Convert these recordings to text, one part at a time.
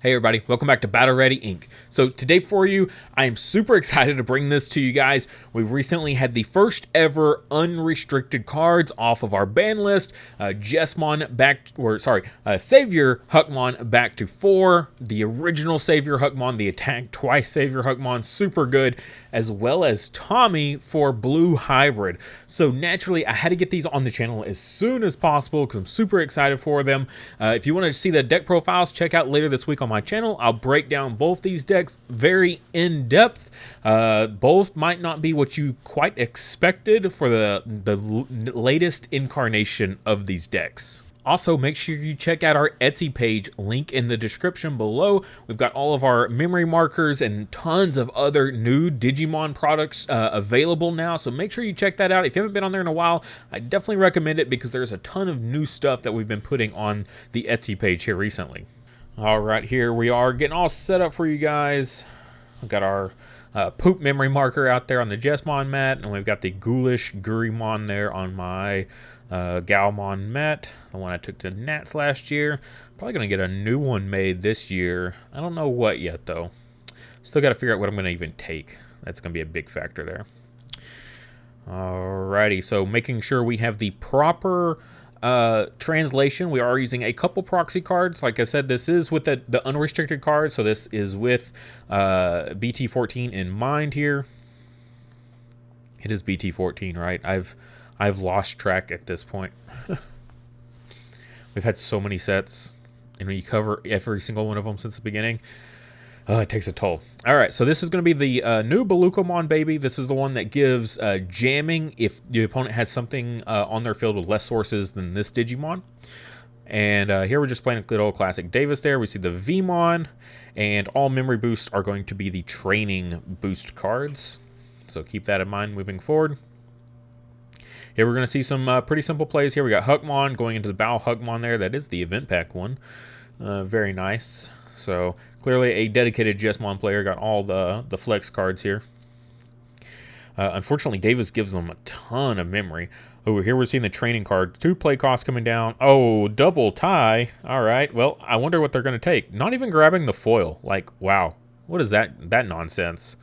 Hey everybody, welcome back to Battle Ready Inc. So today for you, I am super excited to bring this to you guys. We recently had the first ever unrestricted cards off of our ban list. Jesmon back, Savior Huckmon back to 4. The original Savior Huckmon, the Attack Twice Savior Huckmon, super good, as well as Tommy for Blue Hybrid. So naturally, I had to get these on the channel as soon as possible because I'm super excited for them. If you want to see the deck profiles, check out later this week on my channel. I'll break down both these decks very in depth. Both might not be what you quite expected for the latest incarnation of these decks. Also, make sure you check out our Etsy page, link in the description below. We've got all of our memory markers and tons of other new Digimon products available now, so make sure you check that out. If you haven't been on there in a while, I definitely recommend it because there's a ton of new stuff that we've been putting on the Etsy page here recently. All right, here we are getting all set up for you guys. We've got our poop memory marker out there on the Jesmon mat, and we've got the Ghoulish Gurimon there on my Galmon mat, the one I took to Nats last year. Probably going to get a new one made this year. I don't know what yet, though. Still got to figure out what I'm going to even take. That's going to be a big factor there. Alrighty, so making sure we have the proper translation. We are using a couple proxy cards. Like I said, this is with the unrestricted cards, so this is with BT14 in mind here. It is BT14, right? I've lost track at this point. We've had so many sets, and when you cover every single one of them since the beginning, it takes a toll. All right, so this is going to be the new Balukomon baby. This is the one that gives jamming if the opponent has something on their field with less sources than this Digimon. And here we're just playing a good old classic Davis there. We see the Vmon, and all memory boosts are going to be the training boost cards. So keep that in mind moving forward. Here we're going to see some pretty simple plays here. We got Huckmon going into the Bow Huckmon there. That is the event pack one. Very nice. So clearly a dedicated Jesmon player. Got all the flex cards here. Unfortunately, Davis gives them a ton of memory. Over here we're seeing the training card. 2 play costs coming down. Oh, double tie. All right. Well, I wonder what they're going to take. Not even grabbing the foil. Like, wow. What is that nonsense?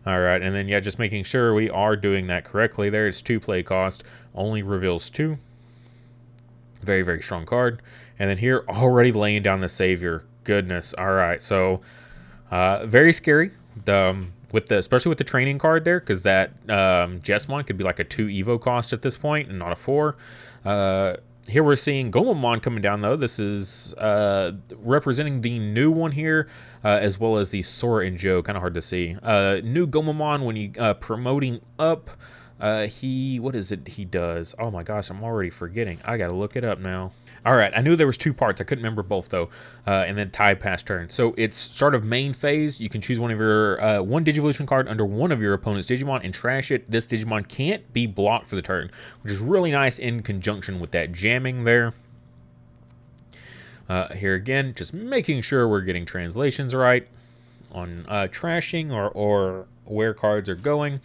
All right. And then, yeah, just making sure we are doing that correctly. There it's 2 play cost. Only reveals 2. Very, very strong card. And then here, already laying down the Savior. Goodness. All right. So, very scary. Especially with the training card there, because that Jesmon could be like a 2 Evo cost at this point and not a 4. Here we're seeing Gomamon coming down, though. This is representing the new one here, as well as the Sora and Joe. Kind of hard to see. New Gomamon, when you promoting up, what is it he does? Oh my gosh, I'm already forgetting. I gotta look it up now. All right, I knew there was 2 parts. I couldn't remember both, though. And then tide pass turn. So it's start of main phase. You can choose one of your one Digivolution card under one of your opponent's Digimon and trash it. This Digimon can't be blocked for the turn, which is really nice in conjunction with that jamming there. Here again, just making sure we're getting translations right on trashing or where cards are going.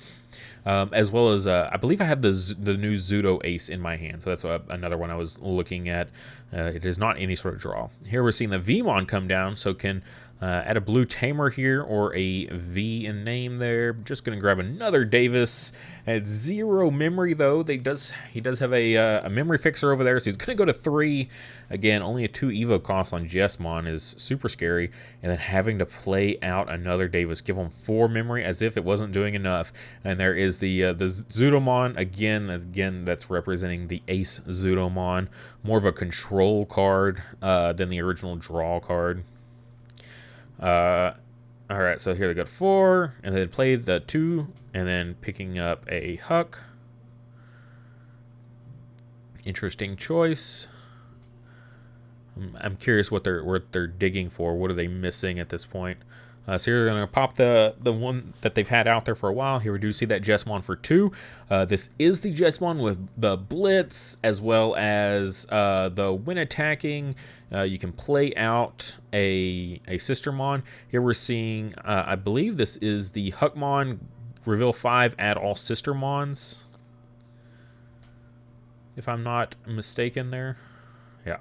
As well as, I believe I have the new Zudo Ace in my hand. So that's another one I was looking at. It is not any sort of draw. Here we're seeing the Vmon come down. So can add a blue Tamer here or a V in name there. Just going to grab another Davis. At 0 memory, though. He does have a memory fixer over there. So he's going to go to 3. Again, only a 2 Evo cost on Jesmon is super scary. And then having to play out another Davis. Give him 4 memory as if it wasn't doing enough. And there is the Zudomon. Again, that's representing the Ace Zudomon. More of a control card than the original draw card. All right, so here they got 4, and then play the 2, and then picking up a Huck. Interesting choice. I'm curious what they're digging for. What are they missing at this point? So you're going to pop the one that they've had out there for a while. Here we do see that Jesmon for 2. This is the Jesmon with the Blitz as well as the when attacking. You can play out a Sistermon. Here we're seeing, I believe this is the Huckmon, reveal 5, add all Sistermons. If I'm not mistaken there. Yeah.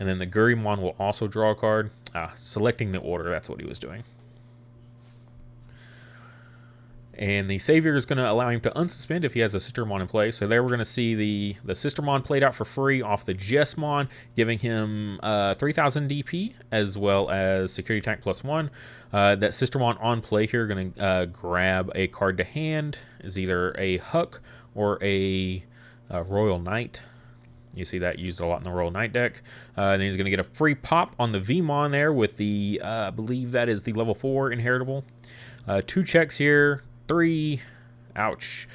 And then the Gurimon will also draw a card. Selecting the order, that's what he was doing. And the Savior is going to allow him to unsuspend if he has a Sistermon in play. So there we're going to see the Sistermon played out for free off the Jesmon, giving him 3,000 DP as well as Security Attack +1. That Sistermon on play here going to grab a card to hand. Is either a Huck or a Royal Knight. You see that used a lot in the Royal Knight deck. And then he's going to get a free pop on the Vmon there with the, I believe that is the level 4 inheritable. 2 checks here. 3, ouch,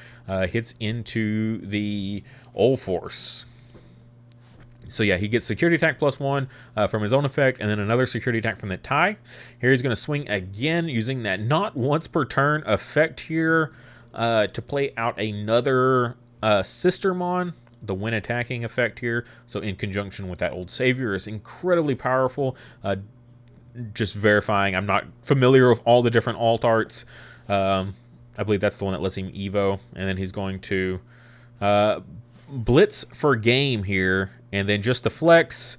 hits into the Old Force. So yeah, he gets Security Attack +1 from his own effect, and then another Security Attack from that tie. Here he's going to swing again using that not once per turn effect here to play out another Sistermon, the when attacking effect here. So in conjunction with that old Savior is incredibly powerful. Just verifying, I'm not familiar with all the different alt arts. I believe that's the one that lets him Evo. And then he's going to blitz for game here. And then just the flex,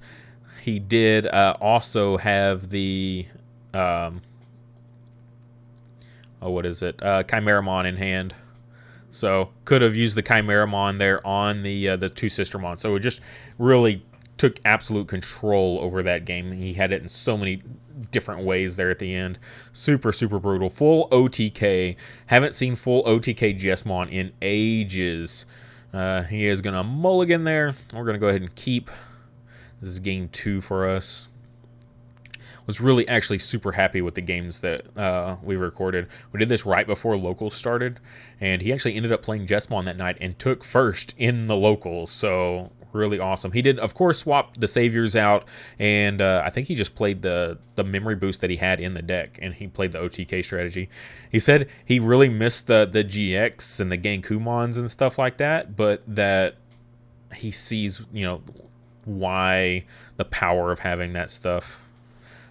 he did also have the... what is it? Chimeramon in hand. So could have used the Chimeramon there on the 2 Sistermon. So it just really took absolute control over that game. He had it in so many different ways there at the end. Super, super brutal. Full OTK. Haven't seen full OTK Jesmon in ages. He is going to mulligan there. We're going to go ahead and keep. This is game 2 for us. Was really actually super happy with the games that we recorded. We did this right before locals started, and he actually ended up playing Jesmon that night and took first in the locals. So really awesome. He did, of course, swap the Saviors out, and I think he just played the memory boost that he had in the deck, and he played the OTK strategy. He said he really missed the GX and the Genkumons and stuff like that, but that he sees, you know, why the power of having that stuff.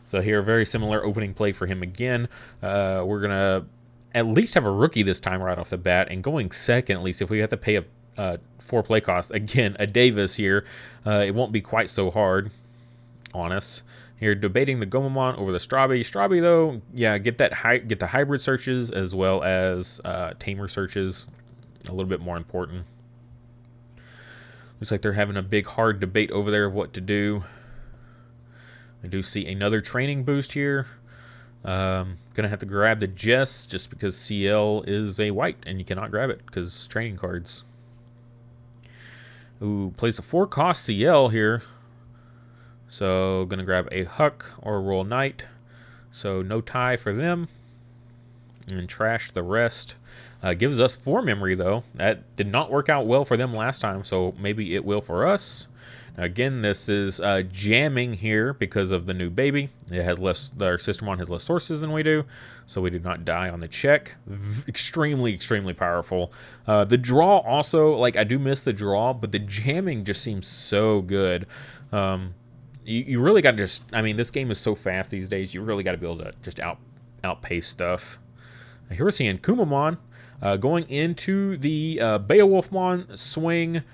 So here, very similar opening play for him again. We're going to at least have a rookie this time right off the bat, and going second, at least if we have to pay a 4 play cost. Again, a Davis here. It won't be quite so hard on us. Here, debating the Gomamon over the Strabi. Strabi, though, yeah, get the hybrid searches as well as tamer searches. A little bit more important. Looks like they're having a big, hard debate over there of what to do. I do see another training boost here. Gonna have to grab the Jess just because CL is a white and you cannot grab it because training cards. Ooh, plays a 4-cost CL here. So gonna grab a Huck or a Royal Knight. So no tie for them. And trash the rest. Gives us 4 memory though. That did not work out well for them last time, so maybe it will for us. Again, this is jamming here because of the new baby. It has less, our Sistermon has less sources than we do, so we do not die on the check. Extremely, extremely powerful. The draw also, like, I do miss the draw, but the jamming just seems so good. You really got to just, I mean, this game is so fast these days, you really got to be able to just outpace stuff. Here we're seeing Kumamon going into the Beowulfmon swing.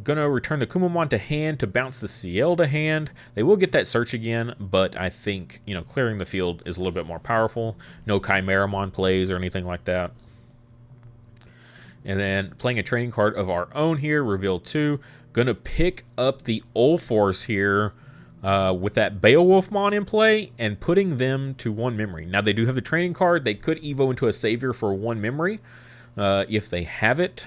Gonna return the Kumamon to hand to bounce the CL to hand. They will get that search again, but I think, you know, clearing the field is a little bit more powerful. No Chimeramon plays or anything like that. And then playing a training card of our own here, reveal 2. Gonna pick up the Old Force here with that Beowulfmon in play and putting them to 1 memory. Now they do have the training card. They could Evo into a Savior for 1 memory if they have it.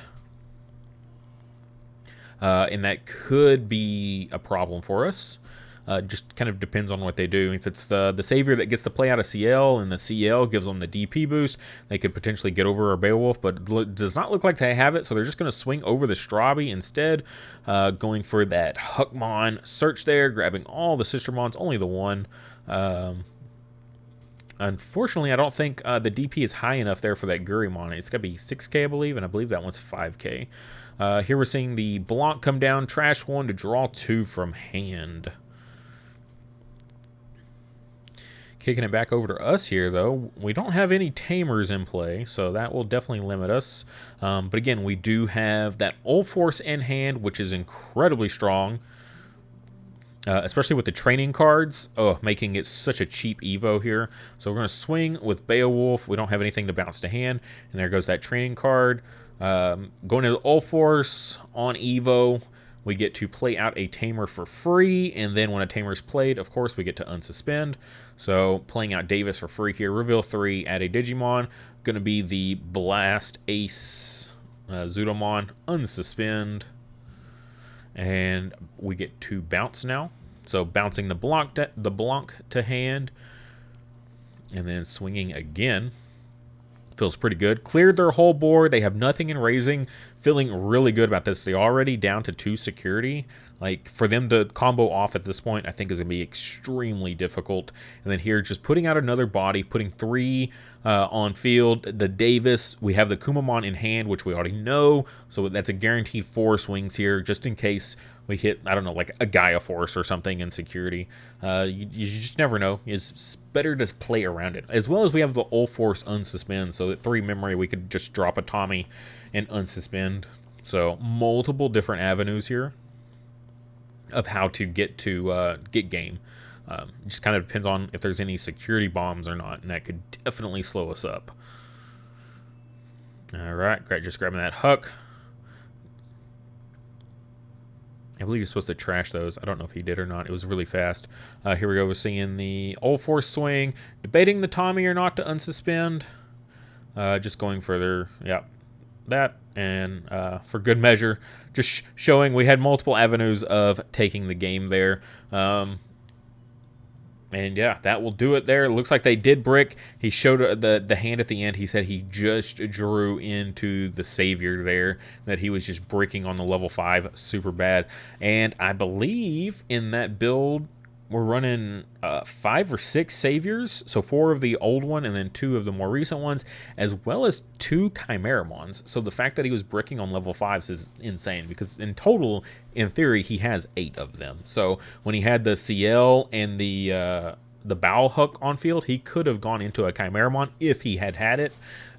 And that could be a problem for us. Just kind of depends on what they do. If it's the Savior that gets to play out of CL and the CL gives them the DP boost, they could potentially get over our Beowulf, but it does not look like they have it, so they're just going to swing over the Strabi instead, going for that Huckmon search there, grabbing all the Sistermons, only the 1. Unfortunately, I don't think the DP is high enough there for that Gurimon. It's got to be 6k, I believe, and I believe that one's 5k. Here we're seeing the Blanc come down, trash 1 to draw 2 from hand. Kicking it back over to us here, though. We don't have any Tamers in play, so that will definitely limit us. But again, we do have that Old Force in hand, which is incredibly strong. especially with the training cards. Oh, making it such a cheap Evo here. So we're going to swing with Beowulf. We don't have anything to bounce to hand. And there goes that training card. Going to the Ulforce on Evo. We get to play out a Tamer for free. And then when a Tamer is played, of course, we get to unsuspend. So playing out Davis for free here. Reveal 3, add a Digimon. Going to be the Blast Ace Zudomon. Unsuspend. And we get to bounce now. So bouncing the Blanc to hand. And then swinging again. Feels pretty good. Cleared their whole board. They have nothing in raising. Feeling really good about this. They're already down to 2 security. Like, for them to combo off at this point, I think is going to be extremely difficult. And then here, just putting out another body, putting 3 on field. The Davis, we have the Kumamon in hand, which we already know. So that's a guaranteed 4 swings here, just in case we hit, I don't know, like a Gaia Force or something in security. You just never know. It's better to play around it. As well as we have the Ulforce unsuspend, so at 3 memory, we could just drop a Tommy and unsuspend. So multiple different avenues here of how to get game. Just kind of depends on if there's any security bombs or not, and that could definitely slow us up. All right, great. Just grabbing that Huck. I believe he's supposed to trash those. I don't know if he did or not. It was really fast. Here we go. We're seeing the Ulforce swing. Debating the Tommy or not to unsuspend. Just going further. Yeah, that. And for good measure, just showing we had multiple avenues of taking the game there. And yeah, that will do it there. It looks like they did brick. He showed the hand at the end. He said he just drew into the Savior there, that he was just bricking on the level 5 super bad. And I believe in that build, we're running 5 or 6 Saviors. So 4 of the old one and then 2 of the more recent ones, as well as 2 Chimeramons. So the fact that he was bricking on level 5s is insane, because in total, in theory, he has 8 of them. So when he had the CL and the Bow Hook on field, he could have gone into a Chimeramon if he had it.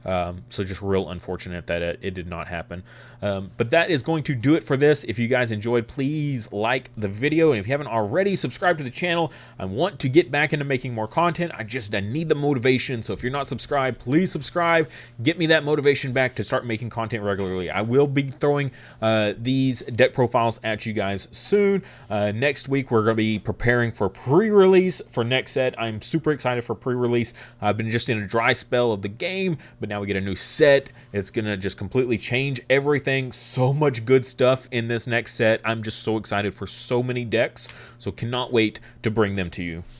So just real unfortunate that it did not happen. But that is going to do it for this. If you guys enjoyed, please like the video. And if you haven't already, subscribe to the channel. I want to get back into making more content. I need the motivation. So if you're not subscribed, please subscribe. Get me that motivation back to start making content regularly. I will be throwing these deck profiles at you guys soon. Next week, we're going to be preparing for pre-release for next set. I'm super excited for pre-release. I've been just in a dry spell of the game, but now we get a new set. It's going to just completely change everything. So much good stuff in this next set. I'm just so excited for so many decks. So cannot wait to bring them to you.